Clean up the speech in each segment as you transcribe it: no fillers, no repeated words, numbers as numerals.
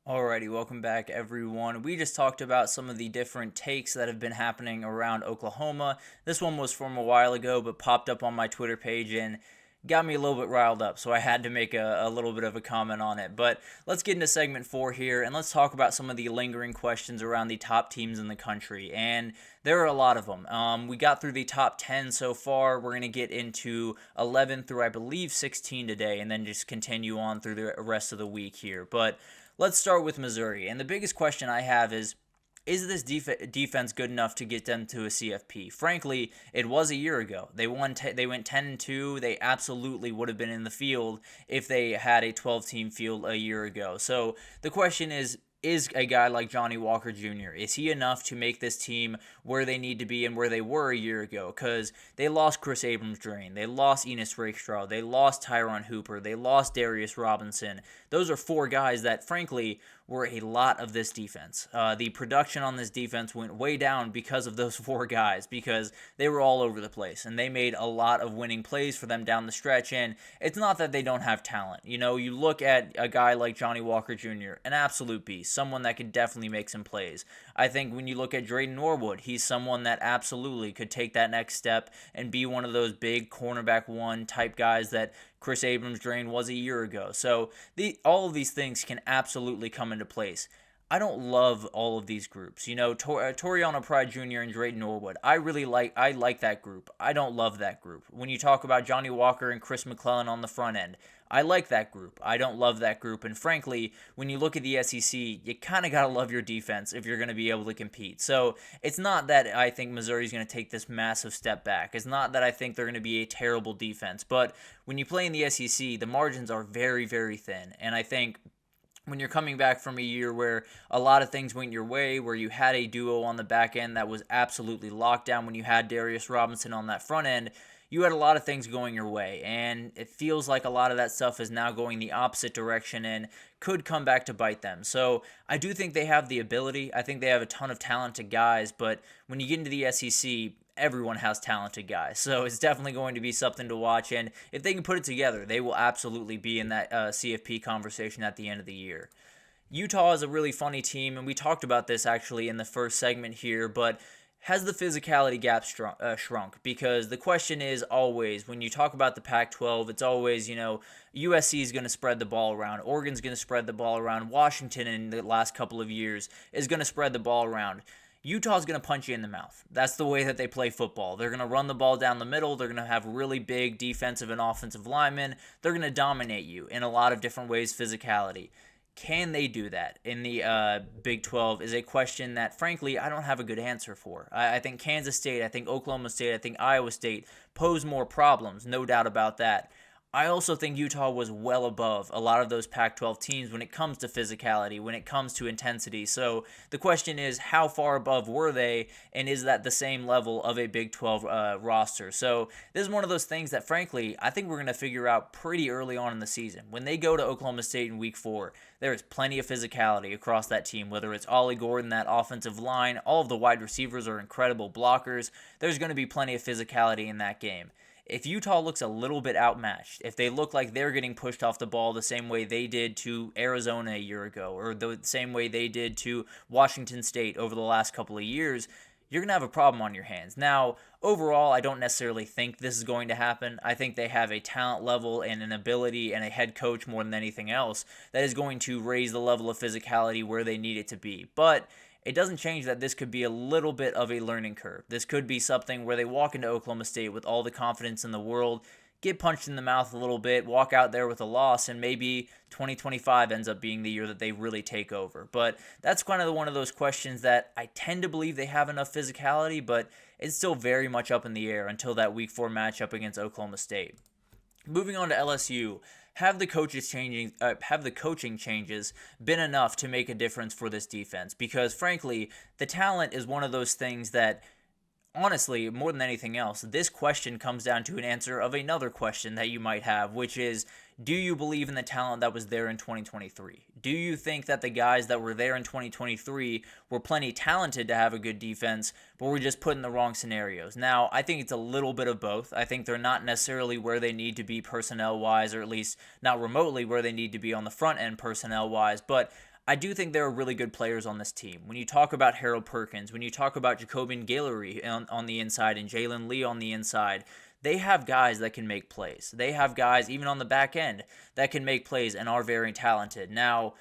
Alrighty, welcome back everyone. We just talked about some of the different takes that have been happening around Oklahoma. This one was from a while ago, but popped up on my Twitter page and got me a little bit riled up, so I had to make a little bit of a comment on it. But let's get into segment 4 here, and let's talk about some of the lingering questions around the top teams in the country. And there are a lot of them. We got through the top 10 so far. We're going to get into 11 through, I believe, 16 today, and then just continue on through the rest of the week here. But let's start with Missouri. And the biggest question I have is this defense good enough to get them to a CFP? Frankly, it was a year ago. They went 10-2. They absolutely would have been in the field if they had a 12-team field a year ago. So the question is a guy like Johnny Walker Jr., is he enough to make this team where they need to be and where they were a year ago? Because they lost Chris Abrams-Drain, they lost Enos Rakestraw, they lost Tyron Hooper, they lost Darius Robinson. Those are four guys that, frankly, were a lot of this defense. The production on this defense went way down because of those four guys, because they were all over the place, and they made a lot of winning plays for them down the stretch, and it's not that they don't have talent. You know, you look at a guy like Johnny Walker Jr., an absolute beast, someone that could definitely make some plays. I think when you look at Drayden Norwood, he's someone that absolutely could take that next step and be one of those big cornerback one type guys that Chris Abrams-Drain was a year ago. So all of these things can absolutely come into place. I don't love all of these groups. You know, Toriano Pride Jr. and Drayden Norwood. I like that group. I don't love that group. When you talk about Johnny Walker and Chris McClellan on the front end, I like that group. I don't love that group. And frankly, when you look at the SEC, you kind of got to love your defense if you're going to be able to compete. So it's not that I think Missouri's going to take this massive step back. It's not that I think they're going to be a terrible defense. But when you play in the SEC, the margins are very, very thin. And I think when you're coming back from a year where a lot of things went your way, where you had a duo on the back end that was absolutely locked down, when you had Darius Robinson on that front end, you had a lot of things going your way, and it feels like a lot of that stuff is now going the opposite direction and could come back to bite them. So I do think they have the ability. I think they have a ton of talented guys, but when you get into the SEC, everyone has talented guys. So it's definitely going to be something to watch, and if they can put it together, they will absolutely be in that CFP conversation at the end of the year. Utah is a really funny team, and we talked about this actually in the first segment here, but has the physicality gap shrunk? Because the question is always, when you talk about the Pac-12, it's always, USC is going to spread the ball around. Oregon's going to spread the ball around. Washington in the last couple of years is going to spread the ball around. Utah's going to punch you in the mouth. That's the way that they play football. They're going to run the ball down the middle. They're going to have really big defensive and offensive linemen. They're going to dominate you in a lot of different ways, physicality. Can they do that in the Big 12 is a question that, frankly, I don't have a good answer for. I think Kansas State, I think Oklahoma State, I think Iowa State pose more problems, no doubt about that. I also think Utah was well above a lot of those Pac-12 teams when it comes to physicality, when it comes to intensity. So the question is, how far above were they, and is that the same level of a Big 12 roster? So this is one of those things that, frankly, I think we're going to figure out pretty early on in the season. When they go to Oklahoma State in Week 4, there is plenty of physicality across that team, whether it's Ollie Gordon, that offensive line, all of the wide receivers are incredible blockers. There's going to be plenty of physicality in that game. If Utah looks a little bit outmatched, if they look like they're getting pushed off the ball the same way they did to Arizona a year ago, or the same way they did to Washington State over the last couple of years, you're going to have a problem on your hands. Now, overall, I don't necessarily think this is going to happen. I think they have a talent level and an ability and a head coach more than anything else that is going to raise the level of physicality where they need it to be. But it doesn't change that this could be a little bit of a learning curve. This could be something where they walk into Oklahoma State with all the confidence in the world, get punched in the mouth a little bit, walk out there with a loss, and maybe 2025 ends up being the year that they really take over. But that's kind of one of those questions that I tend to believe they have enough physicality, but it's still very much up in the air until that Week 4 matchup against Oklahoma State. Moving on to LSU, have the coaching changes been enough to make a difference for this defense? Because frankly, the talent is one of those things that, honestly, more than anything else, this question comes down to an answer of another question that you might have, which is, do you believe in the talent that was there in 2023? Do you think that the guys that were there in 2023 were plenty talented to have a good defense, but were just put in the wrong scenarios? Now, I think it's a little bit of both. I think they're not necessarily where they need to be personnel-wise, or at least not remotely where they need to be on the front end personnel-wise, but I do think there are really good players on this team. When you talk about Harold Perkins, when you talk about Jacobian Guillory on the inside and Jalen Lee on the inside, they have guys that can make plays. They have guys, even on the back end, that can make plays and are very talented. Now,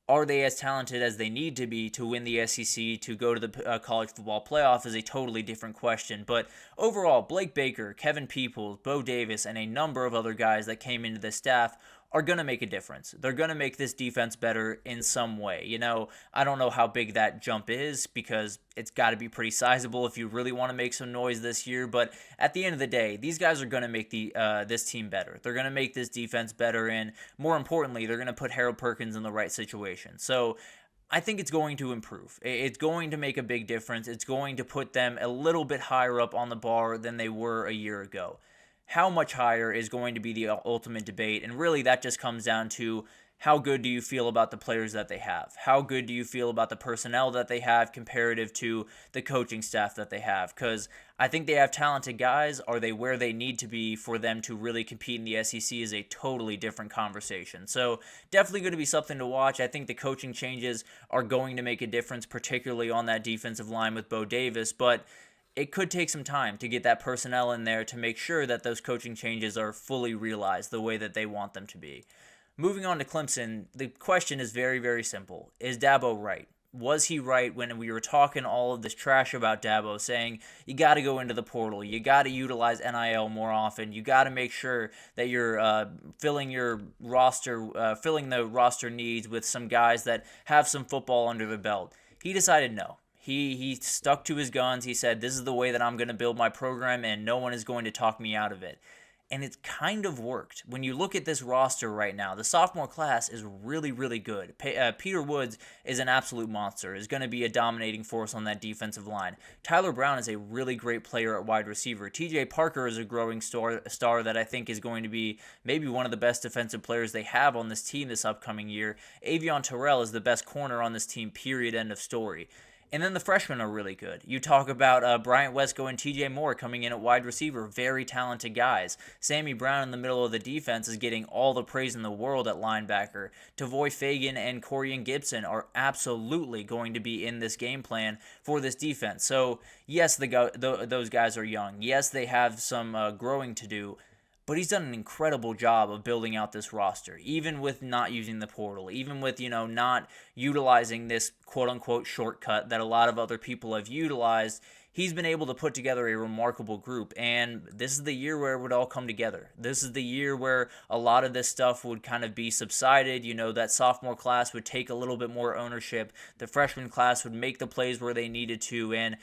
are they as talented as they need to be to win the SEC, to go to the college football playoff is a totally different question. But overall, Blake Baker, Kevin Peoples, Bo Davis, and a number of other guys that came into the staff are going to make a difference. They're going to make this defense better in some way. I don't know how big that jump is because it's got to be pretty sizable if you really want to make some noise this year. But at the end of the day, these guys are going to make this team better. They're going to make this defense better. And more importantly, they're going to put Harold Perkins in the right situation. So I think it's going to improve. It's going to make a big difference. It's going to put them a little bit higher up on the bar than they were a year ago. How much higher is going to be the ultimate debate, and really that just comes down to how good do you feel about the players that they have? How good do you feel about the personnel that they have comparative to the coaching staff that they have? Because I think they have talented guys. Are they where they need to be for them to really compete in the SEC is a totally different conversation. So definitely going to be something to watch. I think the coaching changes are going to make a difference, particularly on that defensive line with Bo Davis, but it could take some time to get that personnel in there to make sure that those coaching changes are fully realized the way that they want them to be. Moving on to Clemson, the question is very, very simple. Is Dabo right? Was he right when we were talking all of this trash about Dabo, saying you got to go into the portal, you got to utilize NIL more often, you got to make sure that you're filling the roster needs with some guys that have some football under the belt? He decided no. He stuck to his guns. He said, this is the way that I'm going to build my program, and no one is going to talk me out of it. And it's kind of worked. When you look at this roster right now, the sophomore class is really, really good. Peter Woods is an absolute monster, is going to be a dominating force on that defensive line. Tyler Brown is a really great player at wide receiver. TJ Parker is a growing star that I think is going to be maybe one of the best defensive players they have on this team this upcoming year. Avion Terrell is the best corner on this team, period, end of story. And then the freshmen are really good. You talk about Bryant Wesco and TJ Moore coming in at wide receiver, very talented guys. Sammy Brown in the middle of the defense is getting all the praise in the world at linebacker. Tavoy Fagan and Corian Gibson are absolutely going to be in this game plan for this defense. So, yes, those guys are young. Yes, they have some growing to do. But he's done an incredible job of building out this roster, even with not using the portal, even with, not utilizing this quote-unquote shortcut that a lot of other people have utilized. He's been able to put together a remarkable group, and this is the year where it would all come together. This is the year where a lot of this stuff would kind of be subsided. That sophomore class would take a little bit more ownership. The freshman class would make the plays where they needed to, and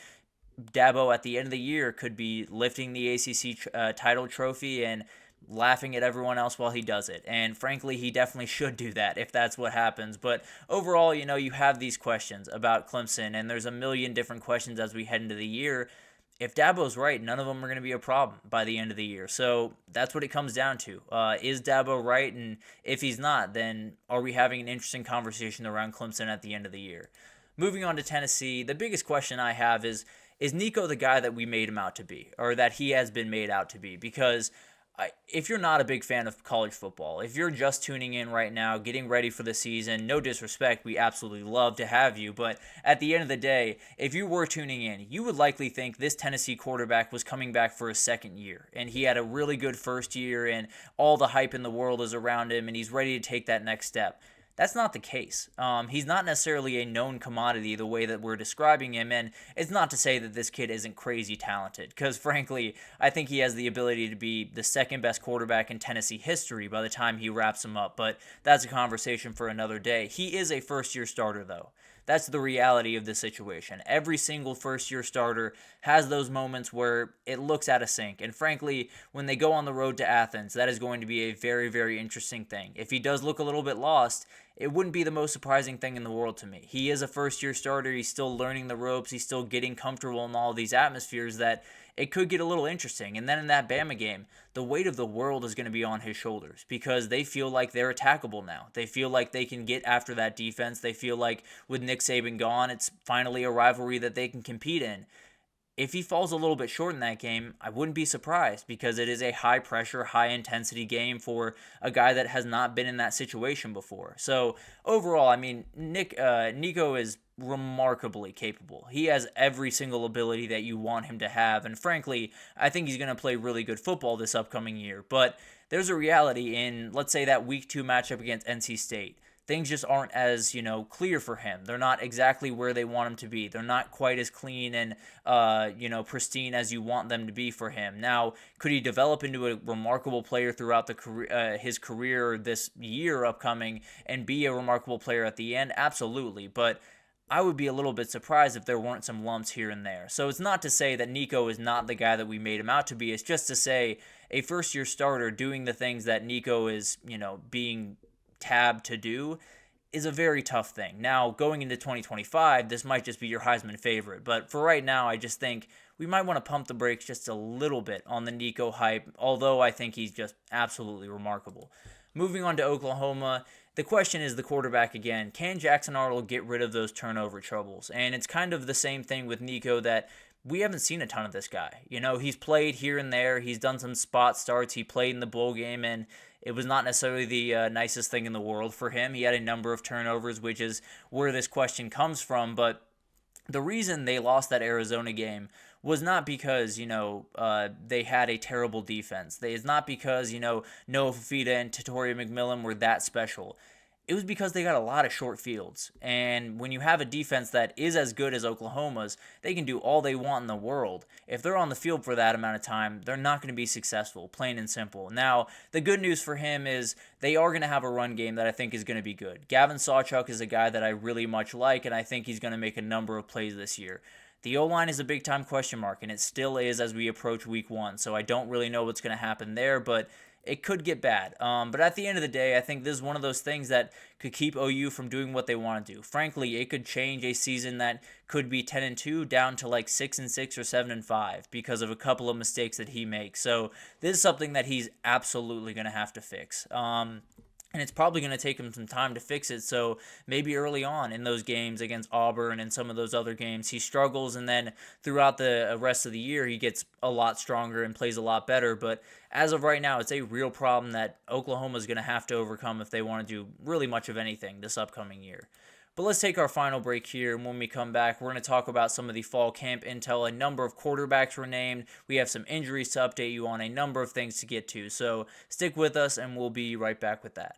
Dabo at the end of the year could be lifting the ACC title trophy and laughing at everyone else while he does it. And frankly, he definitely should do that if that's what happens. But overall, you have these questions about Clemson, and there's a million different questions as we head into the year. If Dabo's right, none of them are going to be a problem by the end of the year. So that's what it comes down to. Is Dabo right? And if he's not, then are we having an interesting conversation around Clemson at the end of the year? Moving on to Tennessee, the biggest question I have is Nico the guy that we made him out to be, or that he has been made out to be? Because if you're not a big fan of college football, if you're just tuning in right now, getting ready for the season, no disrespect, we absolutely love to have you. But at the end of the day, if you were tuning in, you would likely think this Tennessee quarterback was coming back for his second year. And he had a really good first year, and all the hype in the world is around him, and he's ready to take that next step. That's not the case. He's not necessarily a known commodity the way that we're describing him, and it's not to say that this kid isn't crazy talented, because frankly, I think he has the ability to be the second best quarterback in Tennessee history by the time he wraps him up, but that's a conversation for another day. He is a first-year starter, though. That's the reality of the situation. Every single first-year starter has those moments where it looks out of sync. And frankly, when they go on the road to Athens, that is going to be a very, very interesting thing. If he does look a little bit lost, it wouldn't be the most surprising thing in the world to me. He is a first-year starter. He's still learning the ropes. He's still getting comfortable in all these atmospheres that it could get a little interesting. And then in that Bama game, the weight of the world is going to be on his shoulders because they feel like they're attackable now. They feel like they can get after that defense. They feel like with Nick Saban gone, it's finally a rivalry that they can compete in. If he falls a little bit short in that game, I wouldn't be surprised because it is a high pressure, high intensity game for a guy that has not been in that situation before. So overall, I mean, Nico is remarkably capable. He has every single ability that you want him to have, and frankly, I think he's going to play really good football this upcoming year. But there's a reality in, let's say, that week 2 matchup against NC State. Things just aren't as, clear for him. They're not exactly where they want him to be. They're not quite as clean and, pristine as you want them to be for him. Now, could he develop into a remarkable player throughout his career this year upcoming and be a remarkable player at the end? Absolutely. But I would be a little bit surprised if there weren't some lumps here and there. So it's not to say that Nico is not the guy that we made him out to be. It's just to say a first-year starter doing the things that Nico is, being tabbed to do is a very tough thing. Now, going into 2025, this might just be your Heisman favorite. But for right now, I just think we might want to pump the brakes just a little bit on the Nico hype, although I think he's just absolutely remarkable. Moving on to Oklahoma, the question is the quarterback again. Can Jackson Arnold get rid of those turnover troubles? And it's kind of the same thing with Nico that we haven't seen a ton of this guy. He's played here and there. He's done some spot starts. He played in the bowl game, and it was not necessarily the nicest thing in the world for him. He had a number of turnovers, which is where this question comes from. But the reason they lost that Arizona game was not because, they had a terrible defense. It's not because, Noah Fafita and Tatoria McMillan were that special. It was because they got a lot of short fields. And when you have a defense that is as good as Oklahoma's, they can do all they want in the world. If they're on the field for that amount of time, they're not going to be successful, plain and simple. Now, the good news for him is they are going to have a run game that I think is going to be good. Gavin Sawchuk is a guy that I really much like, and I think he's going to make a number of plays this year. The O-line is a big-time question mark, and it still is as we approach week 1, so I don't really know what's going to happen there, but it could get bad. But at the end of the day, I think this is one of those things that could keep OU from doing what they want to do. Frankly, it could change a season that could be 10-2 down to like 6-6 or 7-5 because of a couple of mistakes that he makes. So this is something that he's absolutely going to have to fix. And it's probably going to take him some time to fix it. So maybe early on in those games against Auburn and some of those other games, he struggles. And then throughout the rest of the year, he gets a lot stronger and plays a lot better. But as of right now, it's a real problem that Oklahoma is going to have to overcome if they want to do really much of anything this upcoming year. But let's take our final break here, and when we come back, we're going to talk about some of the fall camp intel. A number of quarterbacks were named. We have some injuries to update you on, a number of things to get to. So stick with us, and we'll be right back with that.